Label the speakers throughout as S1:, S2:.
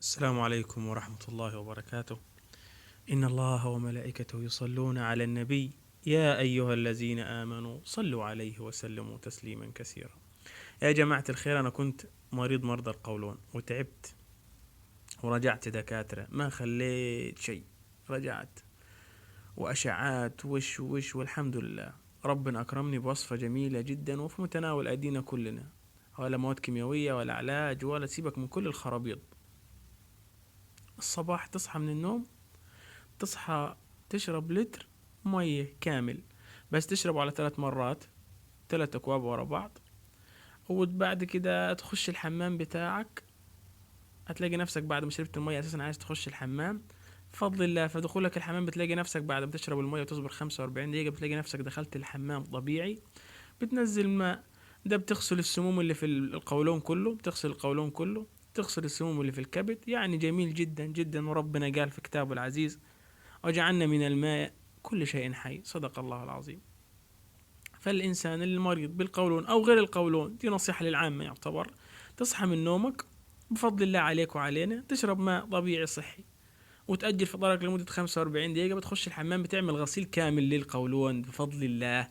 S1: السلام عليكم ورحمة الله وبركاته. إن الله وملائكته يصلون على النبي يا أيها الذين آمنوا صلوا عليه وسلموا تسليما كثيرا. يا جماعة الخير، أنا كنت مريض مرضى القولون وتعبت ورجعت دكاترة، ما خليت شيء. رجعت وأشعات وش والحمد لله ربنا أكرمني بوصفة جميلة جدا وفي متناول أيدينا كلنا، ولا مواد كيميائية ولا علاج ولا سيبك من كل الخرابيط. الصباح تصحى من النوم، تصحى تشرب لتر مية كامل، بس تشربه على 3 مرات، 3 أكواب ورا بعض. وبعد كده تخش الحمام بتاعك، هتلاقي نفسك بعد ما شربت المية أساسا عايز تخش الحمام. بفضل الله في دخولك الحمام بتلاقي نفسك بعد ما تشرب المية وتصبر 45 دقيقة بتلاقي نفسك دخلت الحمام طبيعي. بتنزل ماء، ده بتغسل السموم اللي في القولون كله، بتغسل القولون كله، تغسل السموم اللي في الكبد. يعني جميل جدا جدا. وربنا قال في كتابه العزيز: وجعلنا من الماء كل شيء حي. صدق الله العظيم. فالإنسان المريض بالقولون أو غير القولون، دي نصيحة للعامة يعتبر، تصحى من نومك بفضل الله عليك وعلينا تشرب ماء طبيعي صحي، وتأجل فطارك لمدة 45 دقيقة، بتخش الحمام بتعمل غسيل كامل للقولون بفضل الله.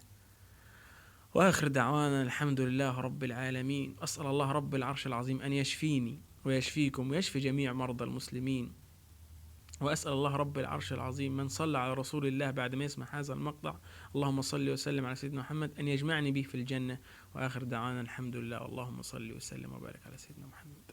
S1: وآخر دعوانا الحمد لله رب العالمين. أسأل الله رب العرش العظيم أن يشفيني ويشفيكم ويشفي جميع مرضى المسلمين. وأسأل الله رب العرش العظيم من صلى على رسول الله بعد ما يسمع هذا المقطع، اللهم صل وسلم على سيدنا محمد، أن يجمعني به في الجنة. وآخر دعوانا الحمد لله، اللهم صل وسلم وبارك على سيدنا محمد.